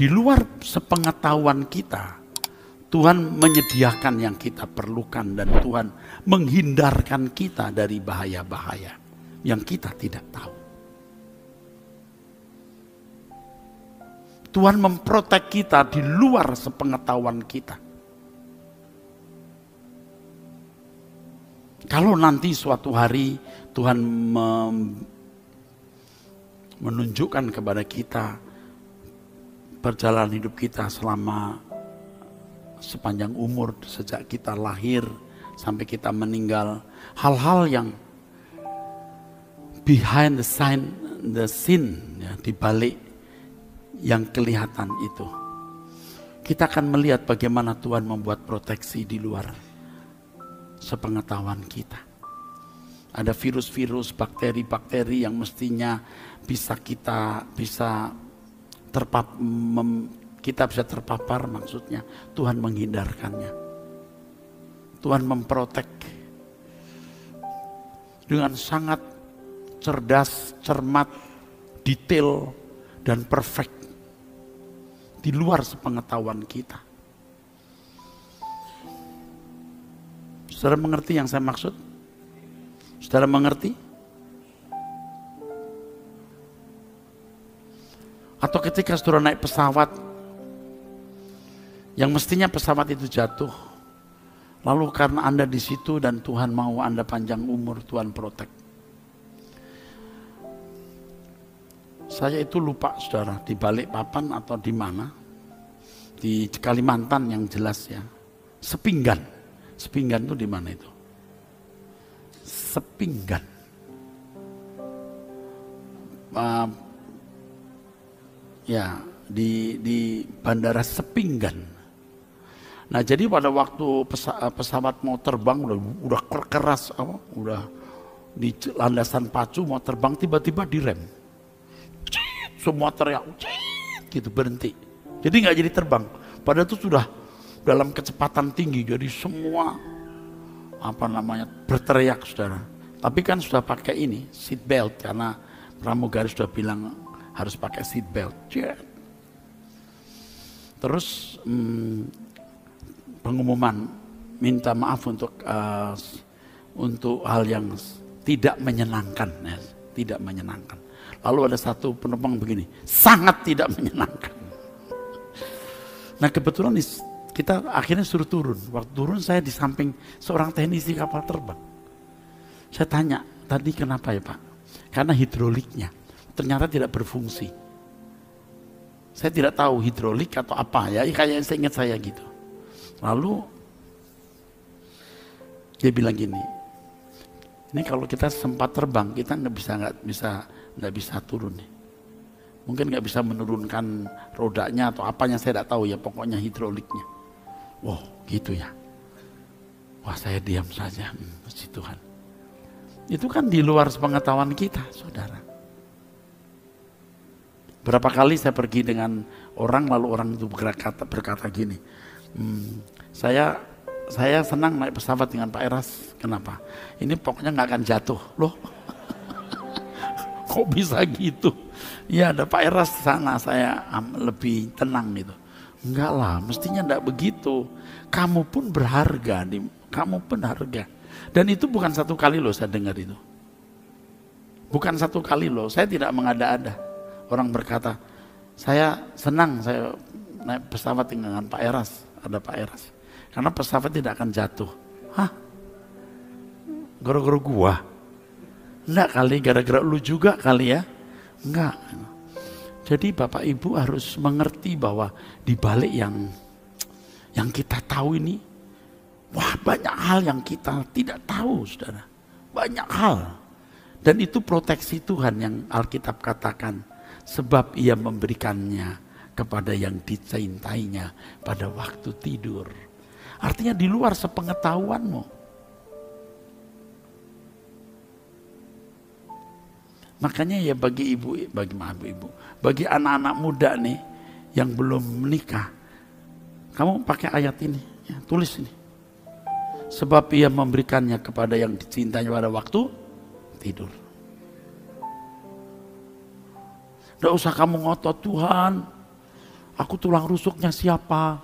Di luar sepengetahuan kita, Tuhan menyediakan yang kita perlukan dan Tuhan menghindarkan kita dari bahaya-bahaya yang kita tidak tahu. Tuhan memprotek kita di luar sepengetahuan kita. Kalau nanti suatu hari Tuhan menunjukkan kepada kita perjalanan hidup kita selama sepanjang umur, sejak kita lahir sampai kita meninggal, hal-hal yang behind the scene, ya, di balik yang kelihatan itu, kita akan melihat bagaimana Tuhan membuat proteksi di luar sepengetahuan kita. Ada virus-virus, bakteri-bakteri yang mestinya kita bisa terpapar, maksudnya Tuhan menghindarkannya. Tuhan memprotek dengan sangat cerdas, cermat, detail, dan perfect di luar sepengetahuan kita. Saudara mengerti yang saya maksud? Saudara mengerti? Atau ketika saudara naik pesawat, yang mestinya pesawat itu jatuh, lalu karena Anda di situ dan Tuhan mau Anda panjang umur, Tuhan protek. Saya itu lupa saudara, di Balikpapan atau di mana, di Kalimantan yang jelas ya, Sepinggan. Sepinggan itu di mana itu? Sepinggan. Ya, di Bandara Sepinggan. Nah, jadi pada waktu pesawat mau terbang udah keras, udah di landasan pacu mau terbang, tiba-tiba direm. Semua teriak, gitu, berhenti. Jadi nggak jadi terbang. Padahal itu sudah dalam kecepatan tinggi, jadi semua berteriak saudara. Tapi kan sudah pakai ini seat belt, karena pramugari sudah bilang harus pakai seat belt. Terus pengumuman minta maaf untuk hal yang tidak menyenangkan, ya, tidak menyenangkan. Lalu ada satu penumpang begini, sangat tidak menyenangkan. Nah kebetulan kita akhirnya suruh turun. Waktu turun saya di samping seorang teknisi kapal terbang. Saya tanya, tadi kenapa ya Pak? Karena hidroliknya ternyata tidak berfungsi. Saya tidak tahu hidrolik atau apa ya, kayak seingat saya gitu. Lalu dia bilang gini, ini kalau kita sempat terbang kita nggak bisa turun nih. Mungkin nggak bisa menurunkan rodanya atau apanya, saya tidak tahu ya, pokoknya hidroliknya. Wow, gitu ya. Wah, saya diam saja. Puji Tuhan. Itu kan di luar pengetahuan kita, saudara. Berapa kali saya pergi dengan orang, lalu orang itu berkata gini, saya senang naik pesawat dengan Pak Eras. Kenapa? Ini pokoknya nggak akan jatuh. Loh, kok bisa gitu? Ya ada Pak Eras sana, saya lebih tenang gitu. Enggak lah, mestinya enggak begitu. Kamu pun berharga, kamu pun harga. Dan itu bukan satu kali loh saya dengar itu. Bukan satu kali loh, saya tidak mengada-ada. Orang berkata, saya senang saya naik pesawat dengan Pak Eras, ada Pak Eras. Karena pesawat tidak akan jatuh. Hah? Gara-gara gua? Enggak kali, gara-gara lu juga kali ya? Enggak. Jadi Bapak Ibu harus mengerti bahwa di balik yang kita tahu ini, wah banyak hal yang kita tidak tahu, saudara. Banyak hal. Dan itu proteksi Tuhan yang Alkitab katakan, sebab ia memberikannya kepada yang dicintainya pada waktu tidur. Artinya di luar sepengetahuanmu. Makanya ya bagi bagi anak-anak muda nih yang belum menikah, kamu pakai ayat ini, ya, tulis ini. Sebab ia memberikannya kepada yang dicintainya pada waktu tidur. Tidak usah kamu ngotot, Tuhan, Aku tulang rusuknya siapa?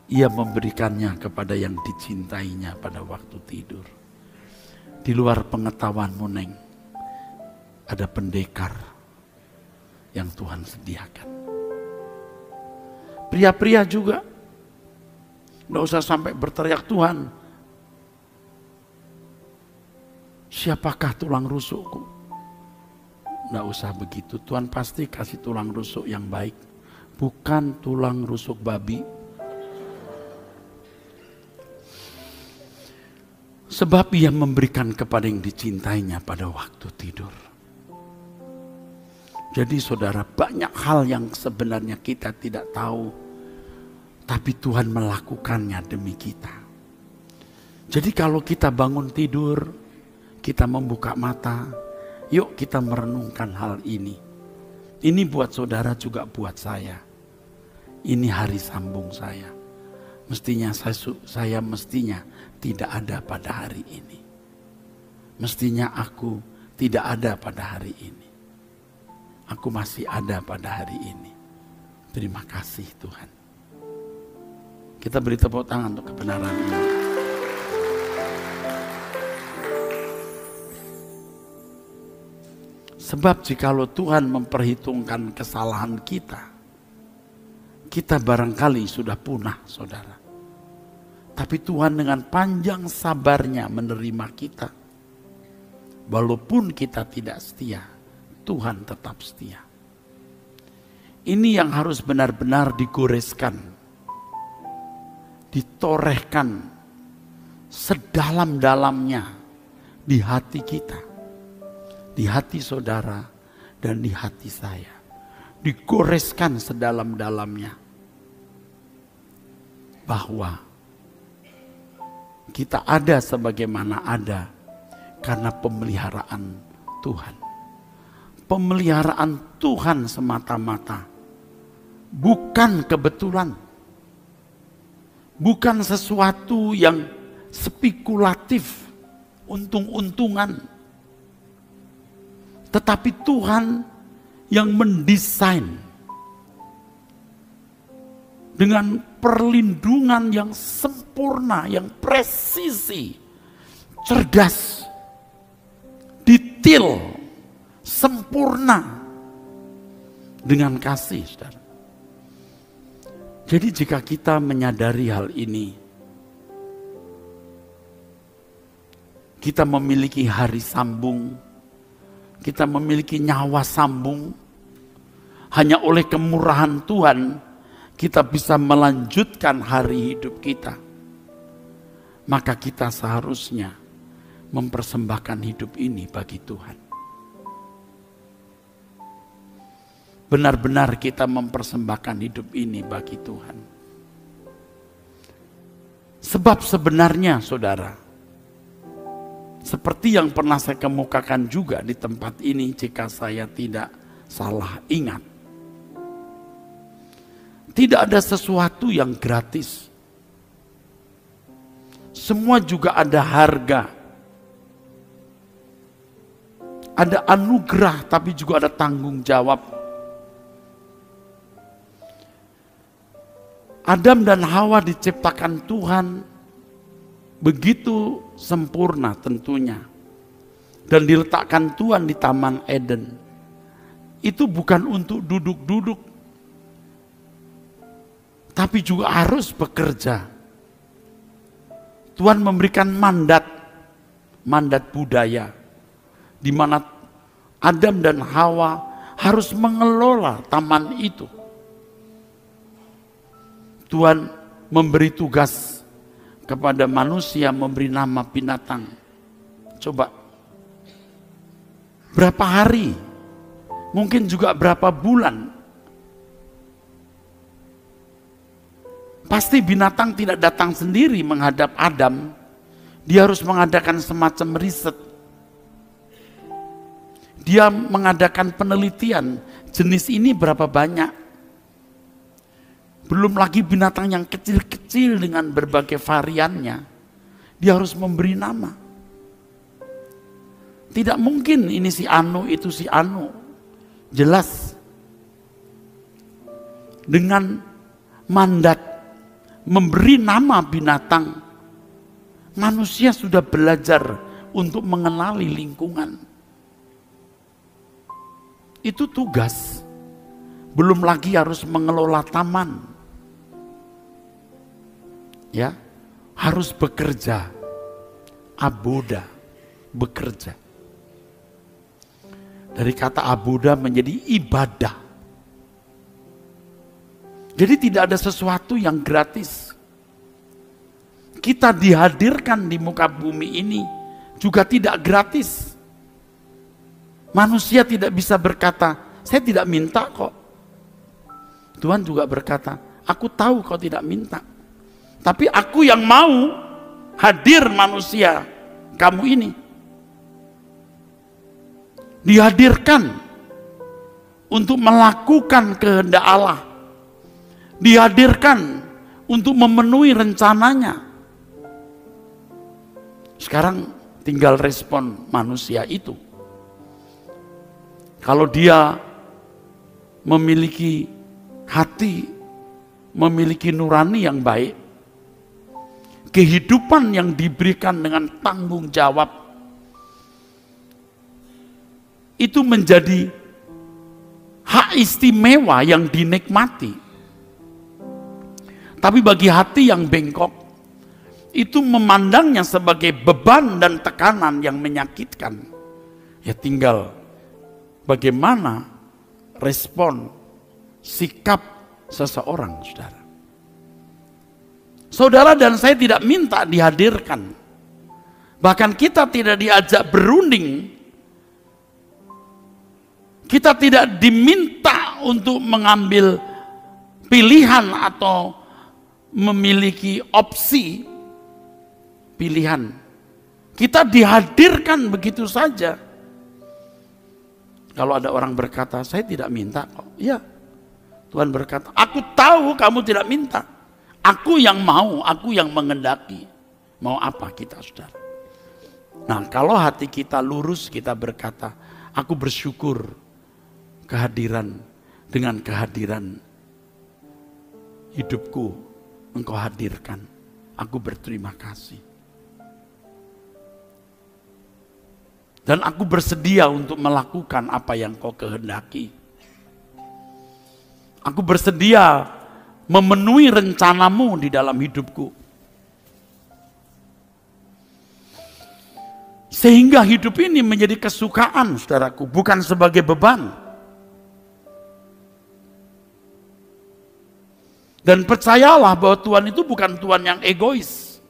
Ia memberikannya kepada yang dicintainya pada waktu tidur. Di luar pengetahuanmu, Neng, ada pendekar yang Tuhan sediakan. Pria-pria juga, nggak usah sampai berteriak, Tuhan, siapakah tulang rusukku? Nggak usah begitu, Tuhan pasti kasih tulang rusuk yang baik. Bukan tulang rusuk babi. Sebab ia memberikan kepada yang dicintainya pada waktu tidur. Jadi saudara, banyak hal yang sebenarnya kita tidak tahu. Tapi Tuhan melakukannya demi kita. Jadi kalau kita bangun tidur, kita membuka mata, yuk kita merenungkan hal ini. Ini buat saudara juga buat saya. Ini hari sambung saya. Mestinya saya mestinya tidak ada pada hari ini. Mestinya aku tidak ada pada hari ini. Aku masih ada pada hari ini. Terima kasih Tuhan. Kita beri tepuk tangan untuk kebenaran ini. Sebab jikalau Tuhan memperhitungkan kesalahan kita, kita barangkali sudah punah, saudara. Tapi Tuhan dengan panjang sabarnya menerima kita. Walaupun kita tidak setia, Tuhan tetap setia. Ini yang harus benar-benar digoreskan, ditorehkan sedalam-dalamnya di hati kita, di hati saudara dan di hati saya. Digoreskan sedalam-dalamnya bahwa kita ada sebagaimana ada karena pemeliharaan Tuhan. Pemeliharaan Tuhan semata-mata, bukan kebetulan, bukan sesuatu yang spekulatif, untung-untungan, tetapi Tuhan yang mendesain dengan perlindungan yang sempurna, yang presisi, cerdas, detail, sempurna dengan kasih, saudara. Jadi jika kita menyadari hal ini, kita memiliki hari sambung, kita memiliki nyawa sambung, hanya oleh kemurahan Tuhan kita bisa melanjutkan hari hidup kita. Maka kita seharusnya mempersembahkan hidup ini bagi Tuhan. Benar-benar kita mempersembahkan hidup ini bagi Tuhan. Sebab sebenarnya saudara, seperti yang pernah saya kemukakan juga di tempat ini jika saya tidak salah ingat. Tidak ada sesuatu yang gratis. Semua juga ada harga. Ada anugerah tapi juga ada tanggung jawab. Adam dan Hawa diciptakan Tuhan begitu sempurna tentunya. Dan diletakkan Tuhan di Taman Eden. Itu bukan untuk duduk-duduk. Tapi juga harus bekerja. Tuhan memberikan mandat budaya. Di mana Adam dan Hawa harus mengelola taman itu. Tuhan memberi tugas kepada manusia memberi nama binatang. Coba, berapa hari, mungkin juga berapa bulan. Pasti binatang tidak datang sendiri menghadap Adam. Dia harus mengadakan semacam riset. Dia mengadakan penelitian, jenis ini berapa banyak. Belum lagi binatang yang kecil-kecil dengan berbagai variannya. Dia harus memberi nama. Tidak mungkin ini si Anu, itu si Anu. Jelas. dengan mandat memberi nama binatang, manusia sudah belajar untuk mengenali lingkungan. Itu tugas. Belum lagi harus mengelola taman. Ya, harus bekerja. Aboda, bekerja. Dari kata aboda menjadi ibadah. Jadi tidak ada sesuatu yang gratis. Kita dihadirkan di muka bumi ini juga tidak gratis. Manusia tidak bisa berkata, saya tidak minta kok. Tuhan juga berkata, aku tahu kau tidak minta. Tapi aku yang mau hadir manusia kamu ini. Dihadirkan untuk melakukan kehendak Allah. Dihadirkan untuk memenuhi rencananya. Sekarang tinggal respon manusia itu. Kalau dia memiliki hati, memiliki nurani yang baik, kehidupan yang diberikan dengan tanggung jawab, itu menjadi hak istimewa yang dinikmati. Tapi bagi hati yang bengkok, itu memandangnya sebagai beban dan tekanan yang menyakitkan. Ya tinggal bagaimana respon, sikap seseorang, saudara. Saudara dan saya tidak minta dihadirkan. Bahkan kita tidak diajak berunding. Kita tidak diminta untuk mengambil pilihan atau memiliki opsi pilihan. Kita dihadirkan begitu saja. Kalau ada orang berkata, saya tidak minta kok. Ya, Tuhan berkata, aku tahu kamu tidak minta. Aku yang mau, aku yang mengendaki. Mau apa kita, saudara? Nah, kalau hati kita lurus, kita berkata, aku bersyukur dengan kehadiran hidupku Engkau hadirkan. Aku berterima kasih. Dan aku bersedia untuk melakukan apa yang Kau kehendaki. Aku bersedia memenuhi rencanamu di dalam hidupku. Sehingga hidup ini menjadi kesukaan, saudaraku, bukan sebagai beban. Dan percayalah bahwa Tuhan itu bukan Tuhan yang egois.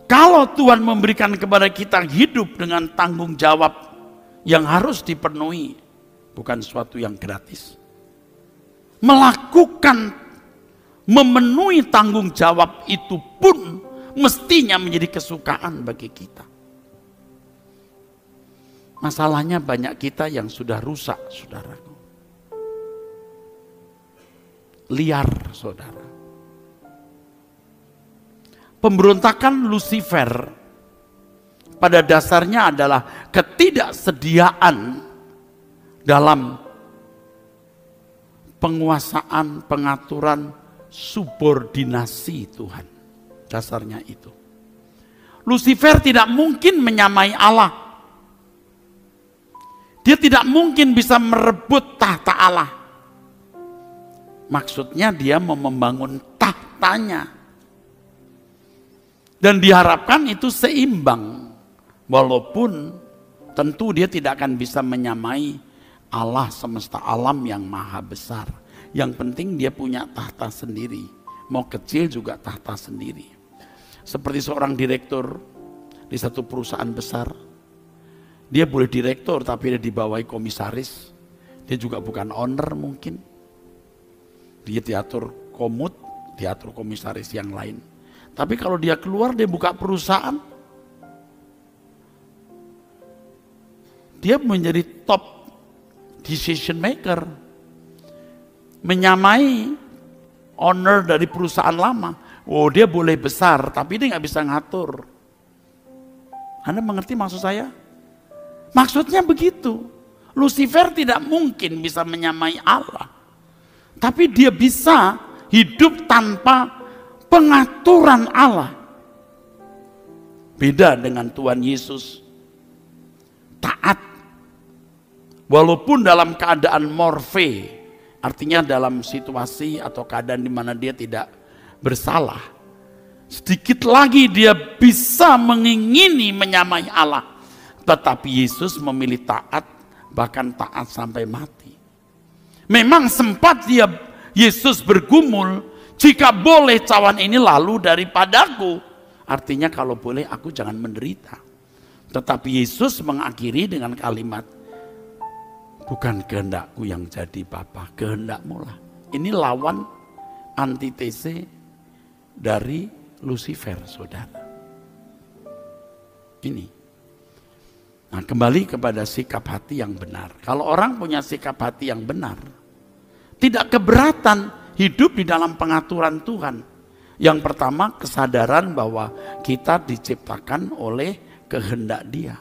Kalau Tuhan memberikan kepada kita hidup dengan tanggung jawab yang harus dipenuhi, bukan sesuatu yang gratis. Melakukan, memenuhi tanggung jawab itu pun mestinya menjadi kesukaan bagi kita. Masalahnya banyak kita yang sudah rusak, saudaraku. Liar, saudara. Pemberontakan Lucifer pada dasarnya adalah ketidaksediaan dalam penguasaan, pengaturan, subordinasi Tuhan. Dasarnya itu. Lucifer tidak mungkin menyamai Allah. Dia tidak mungkin bisa merebut tahta Allah. Maksudnya dia mau membangun tahtanya. Dan diharapkan itu seimbang. Walaupun tentu dia tidak akan bisa menyamai Allah semesta alam yang maha besar. Yang penting dia punya tahta sendiri. Mau kecil juga tahta sendiri. Seperti seorang direktur di satu perusahaan besar. Dia boleh direktur tapi dia dibawahi komisaris. Dia juga bukan owner mungkin. Dia diatur komut, diatur komisaris yang lain. Tapi kalau dia keluar, dia buka perusahaan. Dia menjadi top decision maker. Menyamai owner dari perusahaan lama. Oh, dia boleh besar tapi dia nggak bisa ngatur. Anda mengerti maksud saya? Maksudnya begitu. Lucifer tidak mungkin bisa menyamai Allah. Tapi dia bisa hidup tanpa pengaturan Allah. Beda dengan Tuhan Yesus. Taat. Walaupun dalam keadaan morfe, artinya dalam situasi atau keadaan di mana dia tidak bersalah. Sedikit lagi dia bisa mengingini menyamai Allah. Tetapi Yesus memilih taat, bahkan taat sampai mati. Memang sempat Yesus bergumul, jika boleh cawan ini lalu daripadaku. Artinya kalau boleh aku jangan menderita. Tetapi Yesus mengakhiri dengan kalimat, bukan kehendakku yang jadi Bapa, kehendakmu lah. Ini lawan antitese dari Lucifer, saudara. Ini. Nah, kembali kepada sikap hati yang benar. Kalau orang punya sikap hati yang benar, tidak keberatan hidup di dalam pengaturan Tuhan. Yang pertama, kesadaran bahwa kita diciptakan oleh kehendak Dia.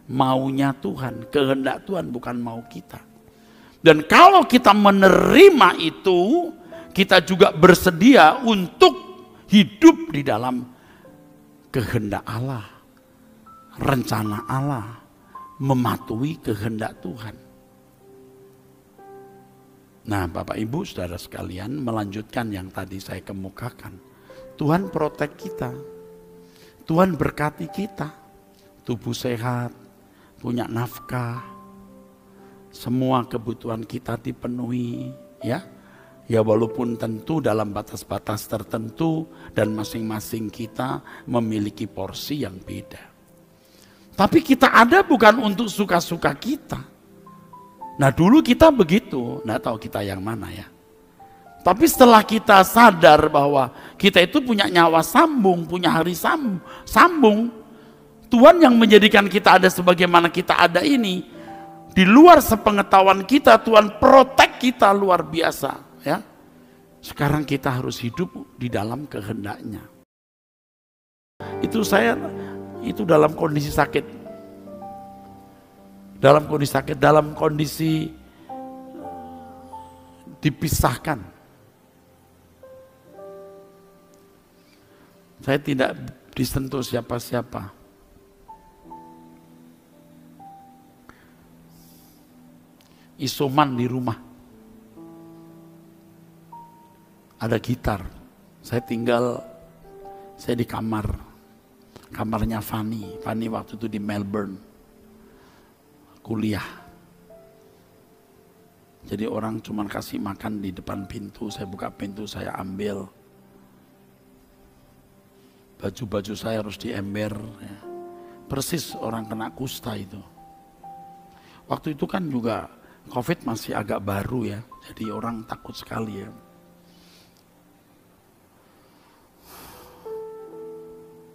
Maunya Tuhan, kehendak Tuhan, bukan mau kita. Dan kalau kita menerima itu, kita juga bersedia untuk hidup di dalam kehendak Allah, rencana Allah, mematuhi kehendak Tuhan. Nah, Bapak Ibu Saudara sekalian, melanjutkan yang tadi saya kemukakan. Tuhan protek kita. Tuhan berkati kita. Tubuh sehat, punya nafkah, semua kebutuhan kita dipenuhi, ya. Ya walaupun tentu dalam batas-batas tertentu dan masing-masing kita memiliki porsi yang beda. Tapi kita ada bukan untuk suka-suka kita. Nah dulu kita begitu, nggak tahu kita yang mana ya. Tapi setelah kita sadar bahwa kita itu punya nyawa sambung, punya hari sambung, Tuhan yang menjadikan kita ada sebagaimana kita ada ini, di luar sepengetahuan kita, Tuhan protek kita luar biasa. Ya, sekarang kita harus hidup di dalam kehendaknya. Itu dalam kondisi sakit, dalam kondisi dipisahkan. Saya tidak disentuh siapa-siapa. Isoman di rumah. Ada gitar. Saya di kamarnya Fanny. Fanny waktu itu di Melbourne. Kuliah. Jadi orang cuma kasih makan di depan pintu. Saya buka pintu, saya ambil. Baju-baju saya harus diember. Ya. Persis orang kena kusta itu. Waktu itu kan juga COVID masih agak baru ya. Jadi orang takut sekali ya.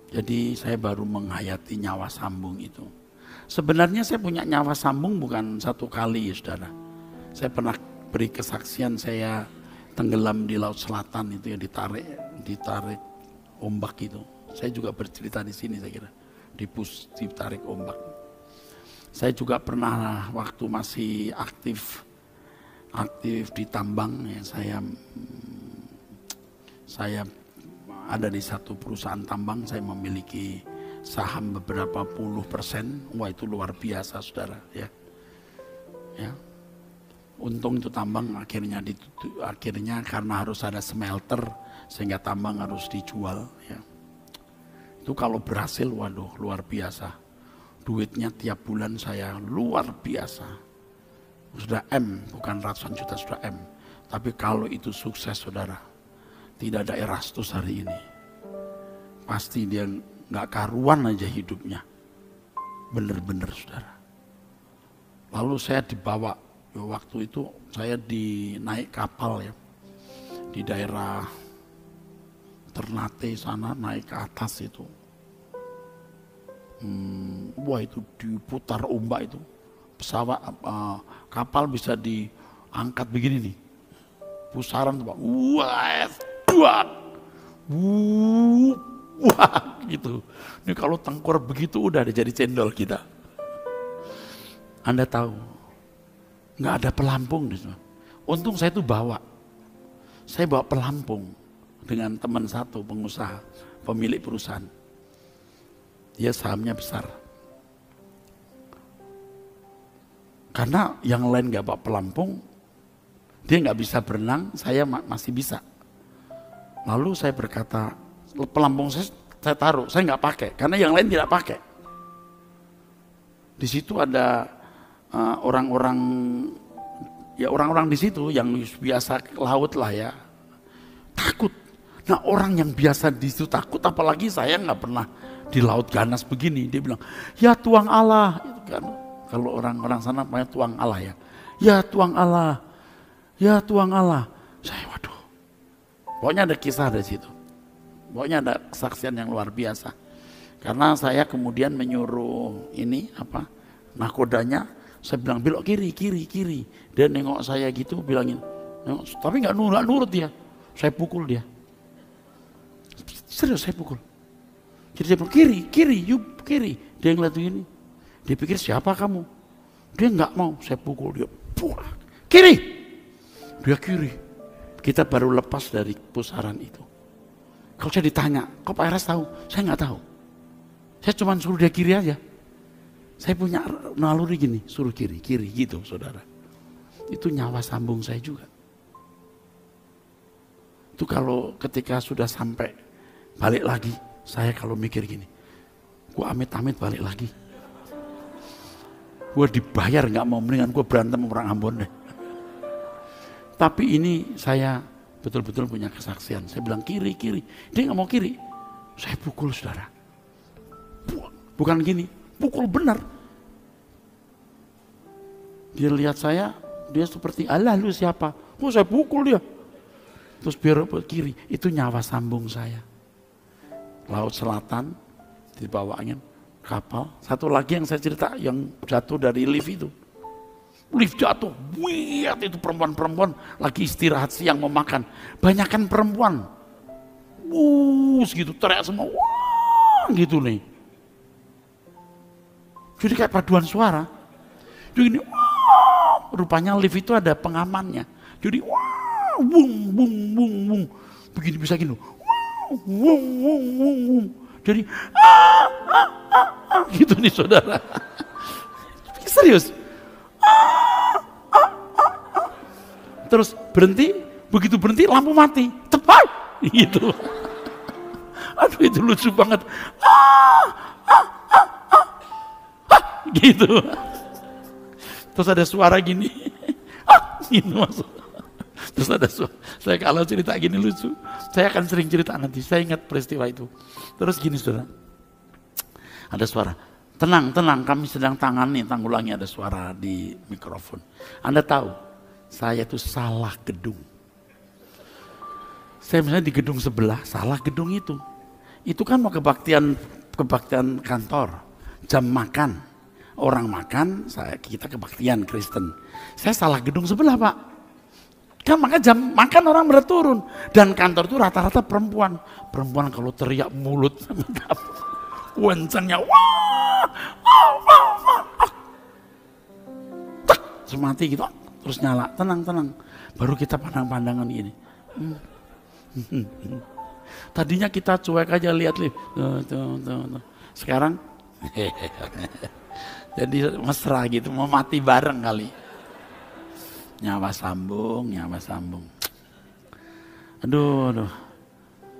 Jadi saya baru menghayati nyawa sambung itu. Sebenarnya saya punya nyawa sambung bukan satu kali ya saudara. Saya pernah beri kesaksian saya tenggelam di Laut Selatan itu ya, ditarik ombak itu. Saya juga bercerita di sini saya kira, ditarik ombak. Saya juga pernah waktu masih aktif di tambang ya, saya ada di satu perusahaan tambang, saya memiliki saham beberapa puluh %. Wah itu luar biasa saudara ya. Ya. Untung itu tambang akhirnya karena harus ada smelter sehingga tambang harus dijual ya. Itu kalau berhasil waduh luar biasa. Duitnya tiap bulan saya luar biasa. Sudah M, bukan ratusan juta, sudah M. Tapi kalau itu sukses saudara, tidak ada Erastus hari ini. Pasti dia gak karuan aja hidupnya. Bener-bener saudara. Lalu saya dibawa, waktu itu saya naik kapal ya. Di daerah Ternate sana, naik ke atas itu. Wah itu diputar ombak itu. Pesawat, kapal bisa diangkat begini nih. Pusaran tuh, wah, gitu. Ini kalau tengkur begitu udah jadi cendol kita. Anda tahu, nggak ada pelampung di sana. Untung saya itu saya bawa pelampung dengan teman satu pengusaha, pemilik perusahaan. Dia sahamnya besar. Karena yang lain nggak bawa pelampung, dia nggak bisa berenang, saya masih bisa. Lalu saya berkata, pelampung saya taruh, saya nggak pakai, karena yang lain tidak pakai. Di situ ada orang-orang di situ yang biasa ke laut lah ya, takut. Nah orang yang biasa di situ takut, apalagi saya nggak pernah di laut ganas begini. Dia bilang, ya tuang Allah, itu kan. Kalau orang-orang sana namanya tuang Allah ya. Ya tuang Allah, ya tuang Allah. Saya waduh, pokoknya ada kisah dari situ. Pokoknya ada kesaksian yang luar biasa. Karena saya kemudian menyuruh nakodanya, saya bilang belok kiri. Dia nengok saya gitu, bilangin, tapi nggak nurut dia. Saya pukul dia. Serius saya pukul. Jadi dia bilang kiri. Dia ngeliat begini. Dia pikir siapa kamu? Dia nggak mau, saya pukul dia. Kiri. Dia kiri. Kita baru lepas dari pusaran itu. Kalau saya ditanya, kok Pak Eras tahu? Saya nggak tahu. Saya cuma suruh dia kiri aja. Saya punya naluri gini, suruh kiri gitu saudara. Itu nyawa sambung saya juga. Itu kalau ketika sudah sampai balik lagi, saya kalau mikir gini, gua amit-amit balik lagi. Gua dibayar nggak mau, mendingan gua berantem sama orang Ambon deh. Tapi ini saya betul-betul punya kesaksian. Saya bilang kiri. Dia nggak mau kiri. Saya pukul saudara. Bukan gini, pukul benar. Dia lihat saya, dia seperti Allah lu siapa? Oh saya pukul dia. Terus belok kiri, itu nyawa sambung saya. Laut Selatan, di bawah angin, kapal. Satu lagi yang saya cerita, yang jatuh dari lift itu. Lift jatuh, lihat itu perempuan-perempuan lagi istirahat siang mau makan. Banyakan perempuan. Gitu, teriak semua, wah gitu nih. Jadi kayak paduan suara. Jadi ini, wah, rupanya lift itu ada pengamannya. Jadi wah, bung. Begini bisa gini. Wung. Jadi gitu nih saudara. Serius. Terus berhenti, begitu berhenti lampu mati. Tepat gitu. Aduh itu lucu banget. Gitu. Terus ada suara gini. Gitu masuk. Terus ada suara. Saya kalau cerita gini lucu. Saya akan sering cerita nanti. Saya ingat peristiwa itu. Terus gini saudara. Ada suara. Tenang, kami sedang tanggulangi, ada suara di mikrofon. Anda tahu, saya itu salah gedung. Saya misalnya di gedung sebelah, salah gedung itu. Itu kan mau kebaktian kantor, jam makan. Orang makan, kita kebaktian Kristen. Saya salah gedung sebelah Pak. Kan maka jam makan orang berturun. Dan kantor itu rata-rata perempuan. Perempuan kalau teriak mulut kencangnya, wah, semati gitu, terus nyala, tenang, baru kita pandang-pandangan gini. Tadinya kita cuek aja lihat lift, tuh. Sekarang, jadi mesra gitu, mau mati bareng kali. Nyawa sambung. Aduh.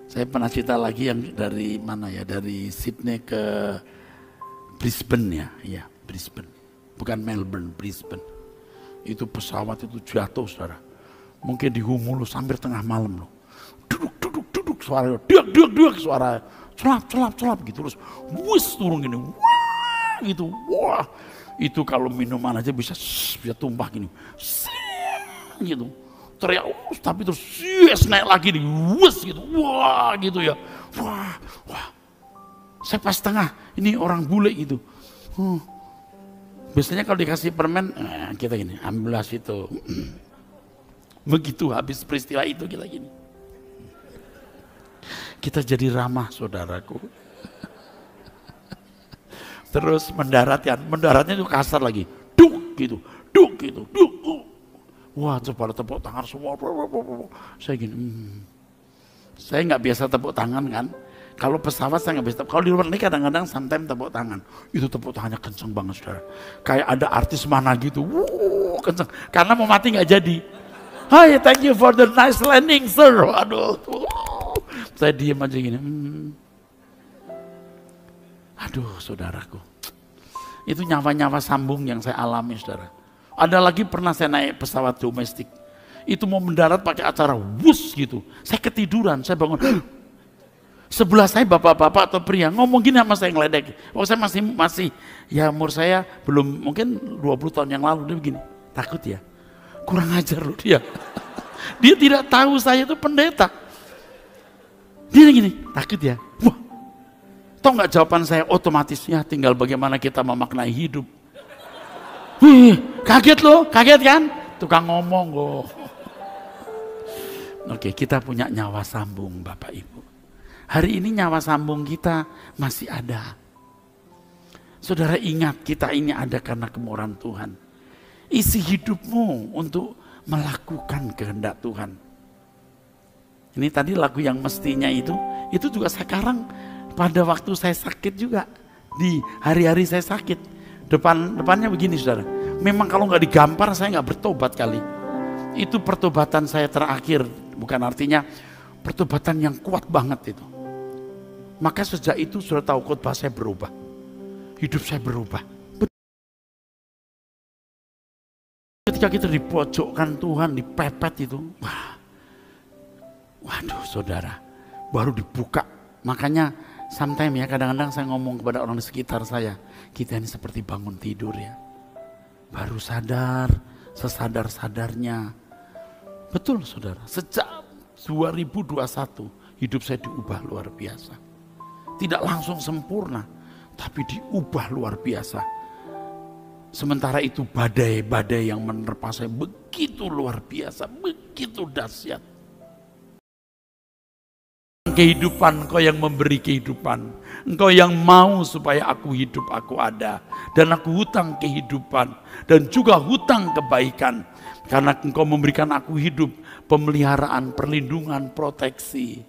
Saya pernah cerita lagi yang dari mana ya, dari Sydney ke Brisbane ya, Brisbane, bukan Melbourne, Brisbane. Itu pesawat itu jatuh saudara, mungkin di Humulus hampir tengah malam loh. Duduk suara, diak suara, celap gitu, terus wus turun gini, wah gitu, wah itu kalau minuman aja bisa tumpah gini, gitu. Teriak, tapi terus naik lagi nih, gitu, wah gitu ya, wah. Saya pas tengah, ini orang bule gitu. Biasanya kalau dikasih permen, kita gini, ambillah situ. Begitu habis peristiwa itu kita gini. Kita jadi ramah saudaraku. Terus mendaratnya itu kasar lagi, duk. gitu, duk gitu, duk. Wah, coba tepuk tangan semua. Saya gini, saya nggak biasa tepuk tangan kan. Kalau pesawat saya nggak bisa. Kalau di luar negeri kadang-kadang sometimes tepuk tangan. Itu tepuk tangannya kenceng banget, saudara. Kayak ada artis mana gitu, kenceng. Karena mau mati nggak jadi. Hi, thank you for the nice landing, sir. Aduh, saya diem aja gini. Aduh, saudaraku. Itu nyawa-nyawa sambung yang saya alami, saudara. Ada lagi pernah saya naik pesawat domestik. Itu mau mendarat pakai acara wus gitu. Saya ketiduran, saya bangun. Sebelah saya bapak-bapak atau pria ngomong gini sama saya, ngeledek. Saya masih ya umur saya belum mungkin 20 tahun yang lalu. Dia begini, takut ya? Kurang ajar loh dia. Dia tidak tahu saya itu pendeta. Dia gini, takut ya? Wah, tahu nggak jawaban saya otomatis? Ya tinggal bagaimana kita memaknai hidup. Wih, kaget loh, kaget kan? Tukang ngomong loh. Oke, kita punya nyawa sambung Bapak Ibu. Hari ini nyawa sambung kita masih ada. Saudara ingat, kita ini ada karena kemurahan Tuhan. Isi hidupmu untuk melakukan kehendak Tuhan. Ini tadi lagu yang mestinya itu juga sekarang pada waktu saya sakit juga. Di hari-hari saya sakit. Depannya begini saudara, memang kalau nggak digampar saya nggak bertobat kali. Itu pertobatan saya terakhir, bukan artinya pertobatan yang kuat banget itu. Maka sejak itu sudah tahu khotbah saya berubah, hidup saya berubah. Ketika kita dipojokkan Tuhan, dipepet itu, waduh saudara, baru dibuka. Makanya sometimes ya kadang-kadang saya ngomong kepada orang di sekitar saya, kita ini seperti bangun tidur ya. Baru sadar, sesadar-sadarnya. Betul saudara, sejak 2021 hidup saya diubah luar biasa. Tidak langsung sempurna, tapi diubah luar biasa. Sementara itu badai-badai yang menerpa saya begitu luar biasa, begitu dahsyat. Kehidupan, Engkau yang memberi kehidupan. Engkau yang mau supaya aku hidup, aku ada. Dan aku hutang kehidupan dan juga hutang kebaikan. Karena Engkau memberikan aku hidup, pemeliharaan, perlindungan, proteksi.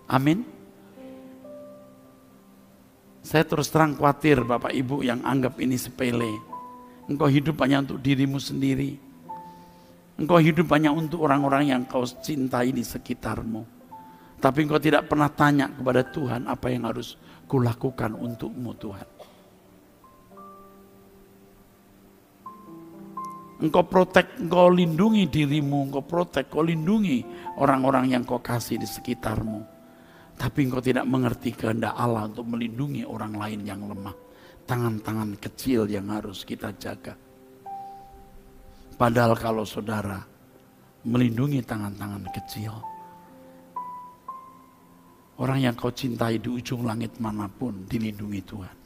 Amin. Saya terus terang khawatir Bapak Ibu yang anggap ini sepele. Engkau hidup hanya untuk dirimu sendiri. Engkau hidup hanya untuk orang-orang yang kau cintai di sekitarmu. Tapi engkau tidak pernah tanya kepada Tuhan apa yang harus kulakukan untukmu Tuhan. Engkau protek, engkau lindungi dirimu, engkau protek, engkau lindungi orang-orang yang kau kasih di sekitarmu. Tapi engkau tidak mengerti kehendak Allah untuk melindungi orang lain yang lemah. Tangan-tangan kecil yang harus kita jaga. Padahal kalau saudara melindungi tangan-tangan kecil, orang yang kau cintai di ujung langit manapun dilindungi Tuhan.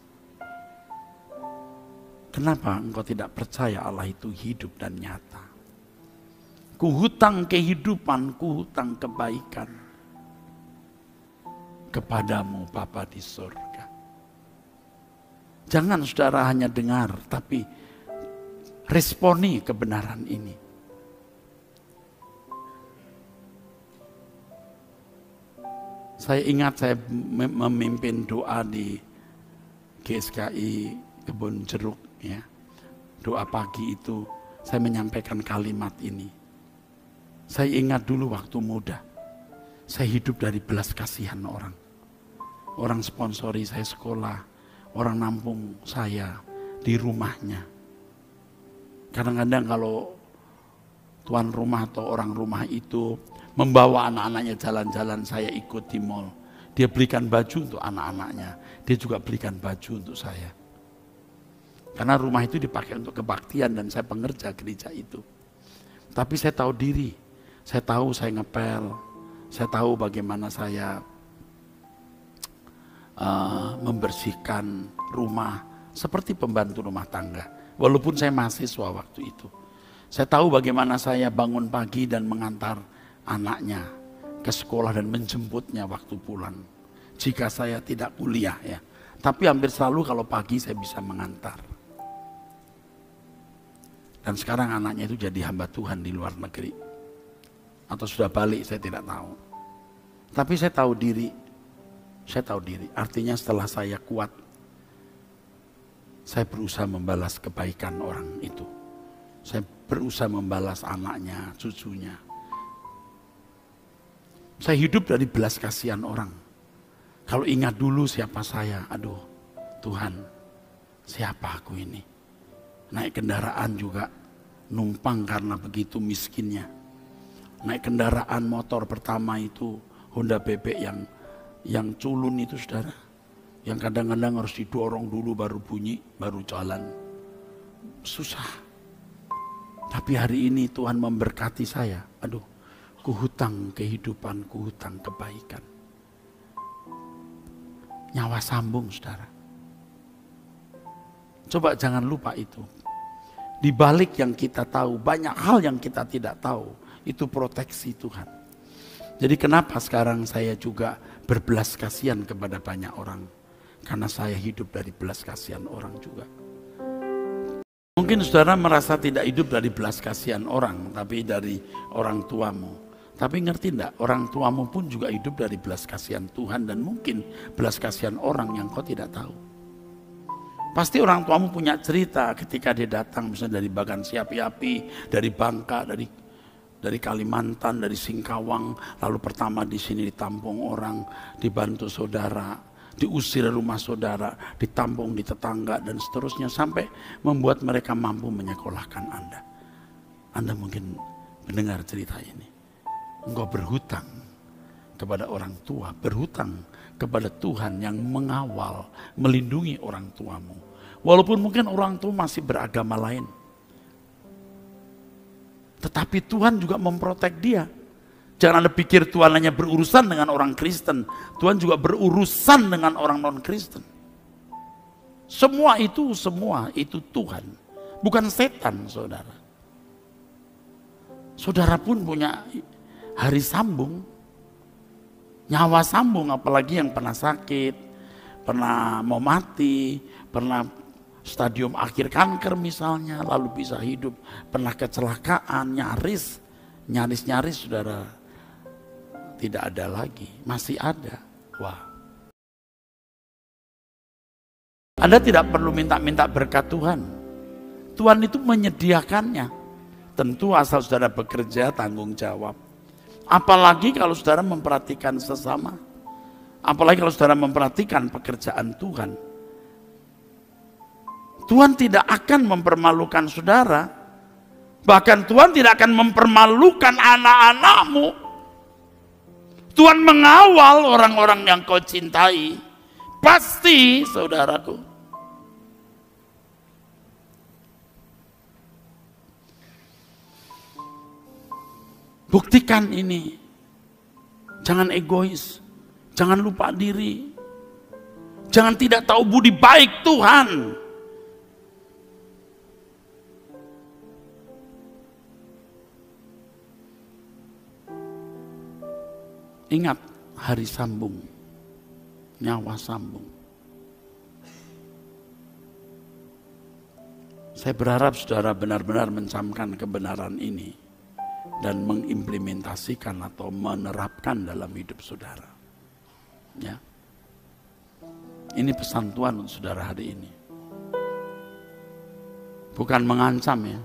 Kenapa engkau tidak percaya Allah itu hidup dan nyata? Kuhutang kehidupan, kuhutang kebaikan kepadamu Bapa di surga. Jangan saudara hanya dengar, tapi responi kebenaran ini. Saya ingat saya memimpin doa di GSKI Kebun Jeruk ya. Doa pagi itu saya menyampaikan kalimat ini. Saya ingat dulu waktu muda. Saya hidup dari belas kasihan orang. Orang sponsori saya sekolah, orang nampung saya di rumahnya. Kadang-kadang kalau tuan rumah atau orang rumah itu membawa anak-anaknya jalan-jalan, saya ikut di mall. Dia belikan baju untuk anak-anaknya, dia juga belikan baju untuk saya. Karena rumah itu dipakai untuk kebaktian dan saya pengerja gereja itu. Tapi saya tahu diri, saya tahu saya ngepel, saya tahu bagaimana saya membersihkan rumah seperti pembantu rumah tangga. Walaupun saya mahasiswa waktu itu. Saya tahu bagaimana saya bangun pagi dan mengantar anaknya ke sekolah dan menjemputnya waktu pulang. Jika saya tidak kuliah ya. Tapi hampir selalu kalau pagi saya bisa mengantar. Dan sekarang anaknya itu jadi hamba Tuhan di luar negeri. Atau sudah balik, saya tidak tahu. Tapi saya tahu diri. Artinya setelah saya kuat, saya berusaha membalas kebaikan orang itu. Saya berusaha membalas anaknya, cucunya. Saya hidup dari belas kasihan orang. Kalau ingat dulu siapa saya, aduh Tuhan, siapa aku ini? Naik kendaraan juga, numpang karena begitu miskinnya. Naik kendaraan motor pertama itu Honda Bebek yang culun itu saudara. Yang kadang-kadang harus didorong dulu baru bunyi, baru jalan. Susah. Tapi hari ini Tuhan memberkati saya. Aduh, kuhutang kehidupan, kuhutang kebaikan. Nyawa sambung saudara. Coba jangan lupa itu. Di balik yang kita tahu, banyak hal yang kita tidak tahu. Itu proteksi Tuhan. Jadi kenapa sekarang saya juga berbelas kasihan kepada banyak orang? Karena saya hidup dari belas kasihan orang juga. Mungkin saudara merasa tidak hidup dari belas kasihan orang, tapi dari orang tuamu. Tapi ngerti enggak, orang tuamu pun juga hidup dari belas kasihan Tuhan dan mungkin belas kasihan orang yang kau tidak tahu. Pasti orang tuamu punya cerita ketika dia datang misalnya dari Bagan Api, dari Bangka, dari Kalimantan, dari Singkawang, lalu pertama di sini ditampung orang, dibantu saudara, diusir rumah saudara, ditampung di tetangga dan seterusnya sampai membuat mereka mampu menyekolahkan Anda. Anda mungkin mendengar cerita ini. Engkau berhutang kepada orang tua, berhutang kepada Tuhan yang mengawal, melindungi orang tuamu. Walaupun mungkin orang tua masih beragama lain. Tetapi Tuhan juga memprotek dia. Jangan Anda pikir Tuhan hanya berurusan dengan orang Kristen. Tuhan juga berurusan dengan orang non-Kristen. Semua itu Tuhan. Bukan setan, saudara. Saudara pun punya hari sambung. Nyawa sambung, apalagi yang pernah sakit, pernah mau mati, pernah stadium akhir kanker misalnya, lalu bisa hidup, pernah kecelakaan, nyaris saudara, tidak ada lagi, masih ada. Wah. Anda tidak perlu minta-minta berkat Tuhan. Tuhan itu menyediakannya. Tentu asal saudara bekerja, tanggung jawab. Apalagi kalau saudara memperhatikan sesama. Apalagi kalau saudara memperhatikan pekerjaan Tuhan. Tuhan tidak akan mempermalukan saudara. Bahkan Tuhan tidak akan mempermalukan anak-anakmu. Tuhan mengawal orang-orang yang kau cintai. Pasti, saudaraku. Buktikan ini. Jangan egois. Jangan lupa diri. Jangan tidak tahu budi baik Tuhan. Ingat hari sambung, nyawa sambung. Saya berharap saudara benar-benar mencamkan kebenaran ini dan mengimplementasikan atau menerapkan dalam hidup saudara. Ya. Ini pesan Tuhan untuk saudara hari ini. Bukan mengancam ya.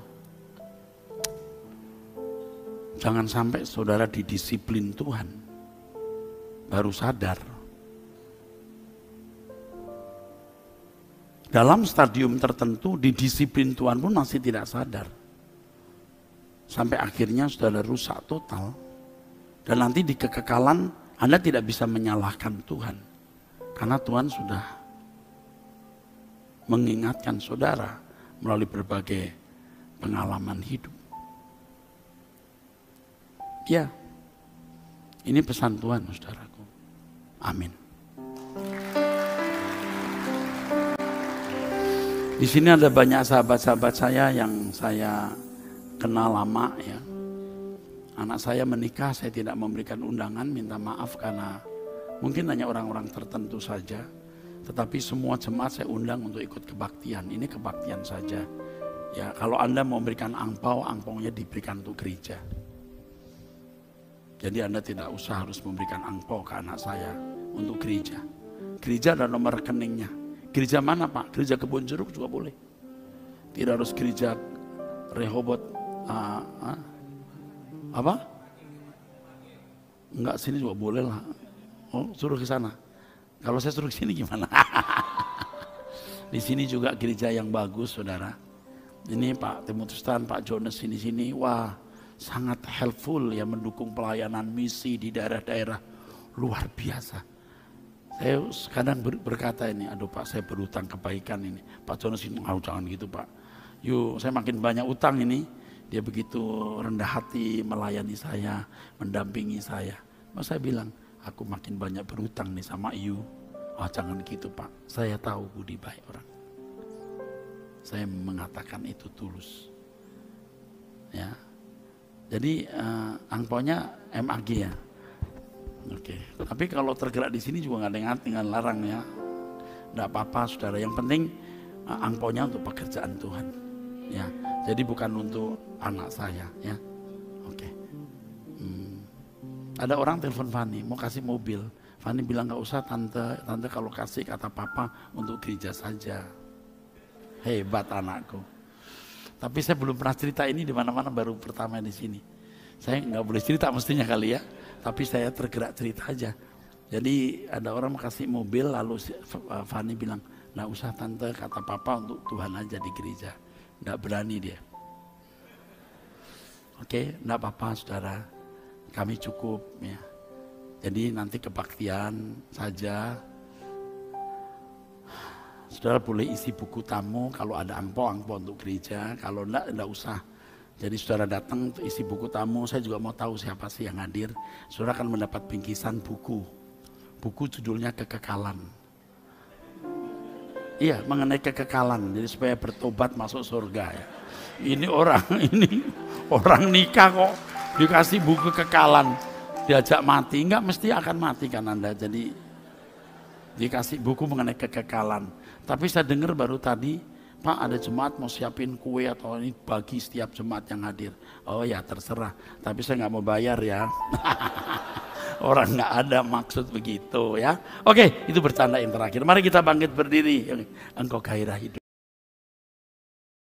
Jangan sampai saudara didisiplin Tuhan. Baru sadar. Dalam stadium tertentu didisiplin Tuhan pun masih tidak sadar. Sampai akhirnya saudara rusak total. Dan nanti di kekekalan Anda tidak bisa menyalahkan Tuhan. Karena Tuhan sudah mengingatkan saudara melalui berbagai pengalaman hidup. Ya, ini pesan Tuhan saudaraku. Amin. Di sini ada banyak sahabat-sahabat saya yang saya kenal lama ya. Anak saya menikah, saya tidak memberikan undangan, minta maaf karena mungkin hanya orang-orang tertentu saja. Tetapi semua jemaat saya undang untuk ikut kebaktian. Ini kebaktian saja Ya, kalau Anda mau memberikan angpau, angpaunya diberikan untuk gereja. Jadi Anda tidak usah harus memberikan angpau ke anak saya untuk gereja. Gereja ada nomor rekeningnya. Gereja mana Pak? Gereja Kebon Jeruk juga boleh. Tidak harus gereja Rehobot. Apa? Enggak, sini juga boleh lah. Oh, suruh ke sana. Kalau saya suruh ke sini gimana? Di sini juga gereja yang bagus, saudara. Ini Pak Timotius Tan, Pak Jonas sini-sini, wah sangat helpful ya, mendukung pelayanan misi di daerah-daerah, luar biasa. Saya kadang berkata ini, aduh Pak, saya berutang kebaikan ini. Pak Jonas ini, jangan gitu Pak. Yuk, saya makin banyak utang ini. Dia begitu rendah hati melayani saya, mendampingi saya. Mas saya bilang, aku makin banyak berutang nih sama you. Jangan gitu Pak, saya tahu budi baik orang. Saya mengatakan itu tulus. Ya. Jadi angpaunya MAG ya. Oke. Tapi kalau tergerak di sini juga nggak ada yang tinggal larang ya. Nggak apa-apa saudara. Yang penting angpaunya untuk pekerjaan Tuhan. Ya. Jadi bukan untuk anak saya ya. Oke. Ada orang telepon Fani mau kasih mobil. Fani bilang nggak usah tante kalau kasih kata papa untuk gereja saja. Hebat anakku. Tapi saya belum pernah cerita ini di mana-mana, baru pertama di sini. Saya nggak boleh cerita mestinya kali ya. Tapi saya tergerak cerita aja. Jadi ada orang mau kasih mobil, lalu Fani bilang, nggak usah tante kata papa untuk Tuhan aja di gereja. Nggak berani dia. Oke, nggak apa-apa saudara. Kami cukup ya. Jadi nanti kebaktian saja. Saudara boleh isi buku tamu kalau ada angpau untuk gereja, kalau enggak usah. Jadi saudara datang isi buku tamu, saya juga mau tahu siapa sih yang hadir. Saudara akan mendapat bingkisan buku. Buku judulnya Kekekalan. Iya, mengenai kekekalan, jadi supaya bertobat masuk surga ya. Ini orang nikah kok dikasih buku kekekalan, diajak mati, enggak mesti akan mati kan Anda. Jadi dikasih buku mengenai kekekalan. Tapi saya dengar baru tadi, Pak ada jemaat mau siapin kue atau ini bagi setiap jemaat yang hadir. Oh ya terserah, tapi saya nggak mau bayar ya. Orang nggak ada maksud begitu ya. Oke, itu bercanda yang terakhir. Mari kita bangkit berdiri. Engkau gairah hidup.